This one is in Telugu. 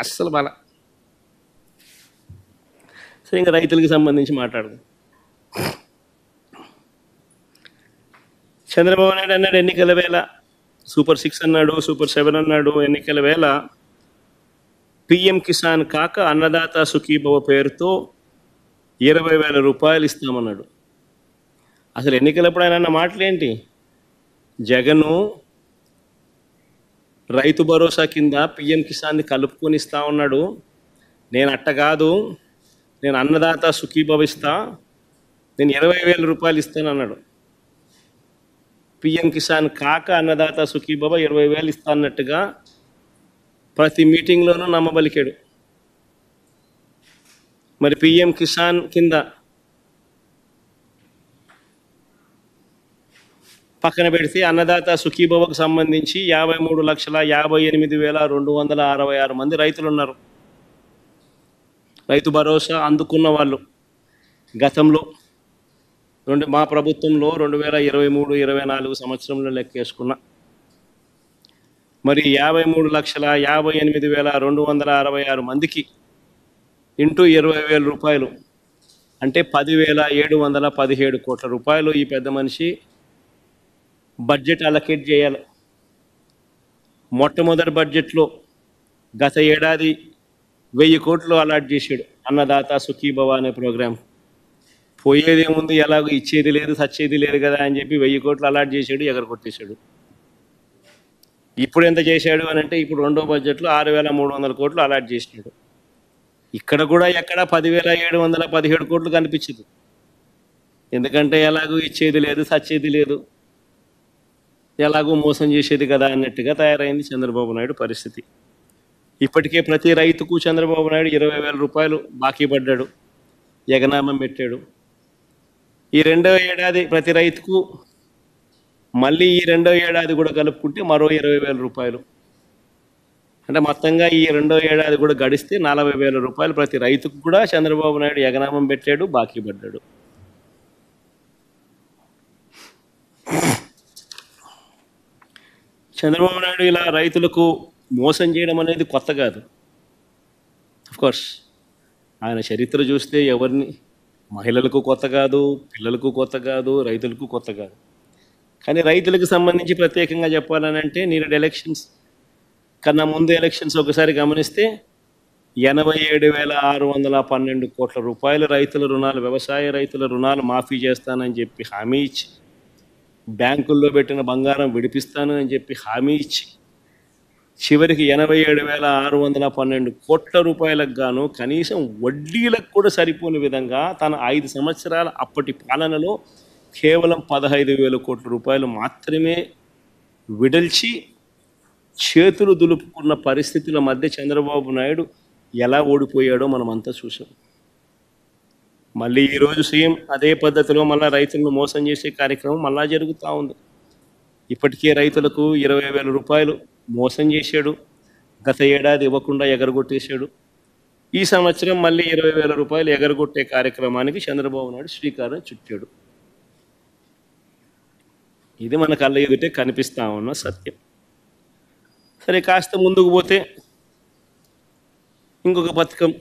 అస్సలు బాల. సరే, ఇంకా రైతులకు సంబంధించి మాట్లాడదాం. చంద్రబాబు నాయుడు అన్నాడు ఎన్నికల వేళ సూపర్ 6 అన్నాడు, సూపర్ 7 అన్నాడు. ఎన్నికల వేళ పిఎం కిసాన్ కాక అన్నదాత సుఖీభవ పేరుతో 20,000 రూపాయలు ఇస్తామన్నాడు. అసలు ఎన్నికలప్పుడు ఆయన అన్న మాటలేంటి? జగను రైతు భరోసా కింద పిఎం కిసాన్ని కలుపుకొని ఇస్తా ఉన్నాడు. నేను అట్ట కాదు, నేను అన్నదాత సుఖీభవ ఇస్తా, నేను 20,000 రూపాయలు ఇస్తాను అన్నాడు. పిఎం కిసాన్ కాక అన్నదాత సుఖీభవ 20,000 ఇస్తా అన్నట్టుగా ప్రతి మీటింగ్లోనూ నమ్మబలికాడు. మరి పిఎం కిసాన్ కింద పక్కన పెడితే అన్నదాత సుఖీభవకు సంబంధించి 53,58,266 మంది రైతులు ఉన్నారు. రైతు భరోసా అందుకున్న వాళ్ళు గతంలో మా ప్రభుత్వంలో 2023-24 సంవత్సరంలో లెక్కేసుకున్న మరి 53,58,266 మందికి ఇంటూ 20,000 రూపాయలు అంటే 10,717 కోట్ల రూపాయలు ఈ పెద్ద మనిషి బడ్జెట్ అలొకేట్ చేయాలి. మొట్టమొదటి బడ్జెట్లో గత ఏడాది 1,000 కోట్లు అలాట్ చేశాడు అన్నదాత సుఖీభవ అనే ప్రోగ్రాం. పోయేదేముంది, ఎలాగో ఇచ్చేది లేదు సచ్చేది లేదు కదా అని చెప్పి 1,000 కోట్లు అలాట్ చేశాడు, ఎగరగొట్టేశాడు. ఇప్పుడు ఎంత చేశాడు అని అంటే ఇప్పుడు రెండో బడ్జెట్లో 6,300 కోట్లు అలాట్ చేసినాడు. ఇక్కడ కూడా ఎక్కడ 10,717 కోట్లు కనిపించదు. ఎందుకంటే ఎలాగో ఇచ్చేది లేదు సచ్చేది లేదు, ఎలాగో మోసం చేసేది కదా అన్నట్టుగా తయారైంది చంద్రబాబు నాయుడు పరిస్థితి. ఇప్పటికే ప్రతి రైతుకు చంద్రబాబు నాయుడు 20,000 రూపాయలు బాకీ పడ్డాడు, ఎగనామం పెట్టాడు. ఈ రెండో ఏడాది ప్రతి రైతుకు మళ్ళీ ఈ రెండో ఏడాది కూడా కలుపుకుంటే మరో 20,000 రూపాయలు. అంటే మొత్తంగా ఈ రెండో ఏడాది కూడా గడిస్తే 40,000 రూపాయలు ప్రతి రైతుకు కూడా చంద్రబాబు నాయుడు ఎగనామం పెట్టాడు, బాకీ పడ్డాడు. చంద్రబాబు నాయుడు ఇలా రైతులకు మోసం చేయడం అనేది కొత్త కాదు. కోర్స్ ఆయన చరిత్ర చూస్తే ఎవరిని, మహిళలకు కొత్త కాదు, పిల్లలకు కొత్త కాదు, రైతులకు కొత్త కాదు. కానీ రైతులకు సంబంధించి ప్రత్యేకంగా చెప్పాలని అంటే నీరు ఎలక్షన్స్ కన్నా ముందు ఎలక్షన్స్ ఒకసారి గమనిస్తే 87,612 కోట్ల రూపాయలు రైతుల రుణాలు, వ్యవసాయ రైతుల రుణాలు మాఫీ చేస్తానని చెప్పి హామీ ఇచ్చి, బ్యాంకుల్లో పెట్టిన బంగారం విడిపిస్తాను అని చెప్పి హామీ ఇచ్చి, చివరికి 87,612 కోట్ల రూపాయలకు గాను కనీసం వడ్డీలకు కూడా సరిపోని విధంగా తన 5 సంవత్సరాల అప్పటి పాలనలో కేవలం 15,000 కోట్ల రూపాయలు మాత్రమే విడల్చి చేతులు దులుపుకున్న పరిస్థితుల మధ్య చంద్రబాబు నాయుడు ఎలా ఓడిపోయాడో మనమంతా చూసాం. మళ్ళీ ఈరోజు సీఎం అదే పద్ధతిలో మళ్ళీ రైతులను మోసం చేసే కార్యక్రమం మళ్ళా జరుగుతూ ఉంది. ఇప్పటికే రైతులకు 20,000 రూపాయలు మోసం చేశాడు, గత ఏడాది ఇవ్వకుండా ఎగరగొట్టేశాడు. ఈ సంవత్సరం మళ్ళీ 20,000 రూపాయలు ఎగరగొట్టే కార్యక్రమానికి చంద్రబాబు నాయుడు శ్రీకారం చుట్టాడు. ఇది మన కళ్ళ ఎదుటే కనిపిస్తా ఉన్న సత్యం. సరే, కాస్త ముందుకు పోతే ఇంకొక పథకం